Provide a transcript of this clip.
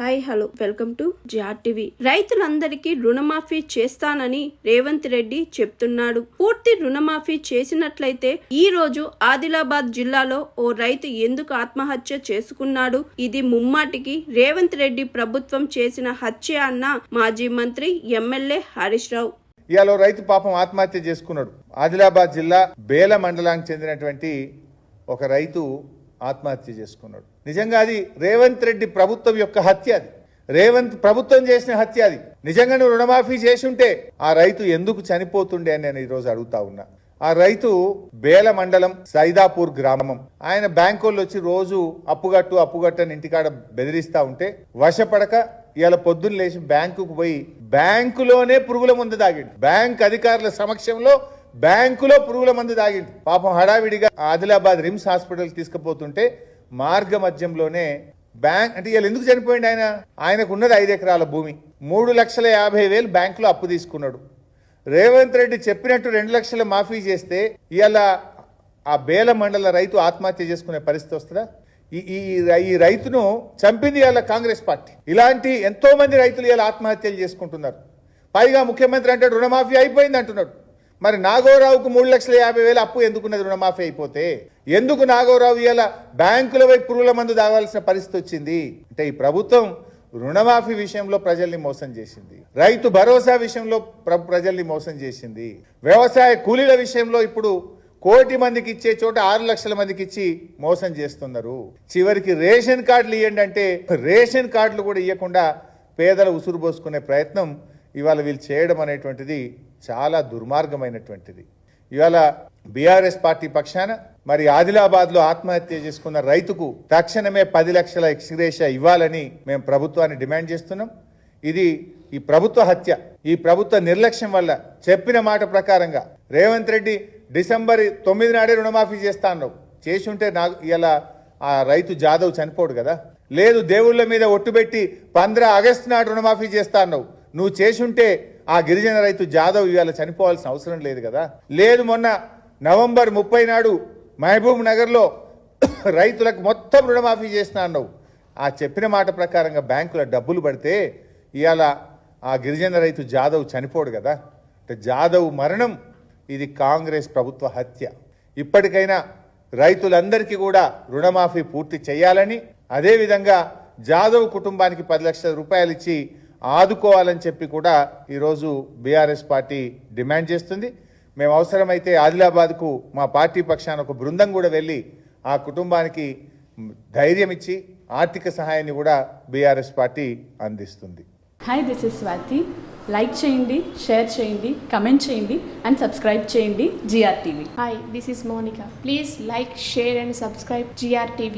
Hi hello welcome to GRTV. రైతులందరికీ రుణమాఫీ చేస్తానని రేవంత్ రెడ్డి చెప్తున్నాడు. పూర్తి రుణమాఫీ చేసినట్లయితే ఈ రోజు ఆదిలాబాద్ జిల్లాలో ఓ రైతు ఎందుకు ఆత్మహత్య చేసుకున్నాడు? ఇది ముమ్మాటికి రేవంత్ రెడ్డి ప్రభుత్వం చేసిన హత్య అన్న మాజీ మంత్రి ఎమ్మెల్యే హరీష్ రావు. ఇవాళ రైతు పాపం ఆత్మహత్య చేసుకున్నాడు. ఆదిలాబాద్ జిల్లా బేల మండలానికి చెందినటువంటి ఒక రైతు ఆత్మహత్య చేసుకున్నాడు. నిజంగా అది రేవంత్ రెడ్డి ప్రభుత్వం యొక్క హత్య. అది రేవంత్ ప్రభుత్వం చేసిన హత్య. అది నిజంగా నువ్వు రుణమాఫీ చేసి ఉంటే ఆ రైతు ఎందుకు చనిపోతుండే అని నేను ఈరోజు అడుగుతా ఉన్నా. ఆ రైతు బేల మండలం సైదాపూర్ గ్రామం. ఆయన బ్యాంకోళ్ళు వచ్చి రోజు అప్పుగట్టని ఇంటికాడ బెదిరిస్తా ఉంటే వశపడక ఇవాళ పొద్దున్న లేచి బ్యాంకుకు పోయి బ్యాంకులోనే పురుగుల మందు తాగిండు. బ్యాంక్ అధికారుల సమక్షంలో బ్యాంకులో పురుగుల మందు తాగిండు. పాపం హడావిడిగా ఆదిలాబాద్ రిమ్స్ హాస్పిటల్ తీసుకుపోతుంటే మార్గ మధ్యంలోనే బ్యాంక్ అంటే ఇవాళ ఎందుకు చనిపోయింది? ఆయనకు ఉన్నది 5 ఎకరాల భూమి, 3,50,000 బ్యాంకులో అప్పు తీసుకున్నాడు. రేవంత్ రెడ్డి చెప్పినట్టు 2 లక్షలు మాఫీ చేస్తే ఇవాళ ఆ బేల మండల రైతు ఆత్మహత్య చేసుకునే పరిస్థితి వస్తుందా? ఈ రైతును చంపింది ఇవాళ కాంగ్రెస్ పార్టీ. ఇలాంటి ఎంతో మంది రైతులు ఇవాళ ఆత్మహత్యలు చేసుకుంటున్నారు. పైగా ముఖ్యమంత్రి అంటే రుణమాఫీ అయిపోయింది అంటున్నాడు. మరి నాగోరావుకు 3,50,000 అప్పు ఎందుకున్నది? రుణమాఫీ అయిపోతే ఎందుకు నాగోరావు ఇవాళ బ్యాంకుల వైపు పురుగుల మందు తాగాల్సిన పరిస్థితి వచ్చింది? అంటే ఈ ప్రభుత్వం రుణమాఫీ విషయంలో ప్రజల్ని మోసం చేసింది, రైతు భరోసా విషయంలో ప్రజల్ని మోసం చేసింది, వ్యవసాయ కూలీల విషయంలో ఇప్పుడు 1,00,00,000 మందికి ఇచ్చే చోట 6 లక్షల మందికి ఇచ్చి మోసం చేస్తున్నారు. చివరికి రేషన్ కార్డులు ఇవ్వండి అంటే రేషన్ కార్డులు కూడా ఇవ్వకుండా పేదల ఉసురు పోసుకునే ప్రయత్నం ఇవాళ వీళ్ళు చేయడం అనేటువంటిది చాలా దుర్మార్గమైనటువంటిది. ఇవాళ బీఆర్ఎస్ పార్టీ పక్షాన మరి ఆదిలాబాద్ లో ఆత్మహత్య చేసుకున్న రైతుకు తక్షణమే 10 లక్షల ఎక్స్గ్రేషియా ఇవ్వాలని మేము ప్రభుత్వాన్ని డిమాండ్ చేస్తున్నాం. ఇది ఈ ప్రభుత్వ హత్య, ఈ ప్రభుత్వ నిర్లక్ష్యం వల్ల చెప్పిన మాట ప్రకారంగా రేవంత్ రెడ్డి డిసెంబర్ 9 నాడే రుణమాఫీ చేస్తా అన్నావు. చేసి ఉంటే ఇలా ఆ రైతు జాదవ్ చనిపోడు కదా. లేదు దేవుళ్ళ మీద ఒట్టుబెట్టి 15 ఆగస్టు నాడు రుణమాఫీ చేస్తా అన్నావు. నువ్వు చేసి ఉంటే ఆ గిరిజన రైతు జాదవ్ ఇవాళ చనిపోవాల్సిన అవసరం లేదు కదా. లేదు మొన్న నవంబర్ 30 నాడు మహబూబ్ నగర్లో రైతులకు మొత్తం రుణమాఫీ చేస్తా అన్నావు. ఆ చెప్పిన మాట ప్రకారంగా బ్యాంకుల డబ్బులు పడితే ఇవాళ ఆ గిరిజన రైతు జాదవ్ చనిపోడు కదా. అంటే జాదవ్ మరణం ఇది కాంగ్రెస్ ప్రభుత్వ హత్య. ఇప్పటికైనా రైతులందరికీ కూడా రుణమాఫీ పూర్తి చేయాలని, అదేవిధంగా జాదవ్ కుటుంబానికి 10 లక్షల రూపాయలు ఇచ్చి ఆదుకోవాలని చెప్పి కూడా ఈరోజు బీఆర్ఎస్ పార్టీ డిమాండ్ చేస్తుంది. మేము అవసరమైతే ఆదిలాబాద్కు మా పార్టీ పక్షాన ఒక బృందం కూడా వెళ్ళి ఆ కుటుంబానికి ధైర్యం ఇచ్చి ఆర్థిక సహాయాన్ని కూడా బీఆర్ఎస్ పార్టీ అందిస్తుంది. Hi, this is Swathi. Like చేయండి, షేర్ చేయండి, కమెంట్ చేయండి అండ్ సబ్స్క్రైబ్ చేయండి GRTV. Hi, this is Monika. Please like, share and subscribe GRTV.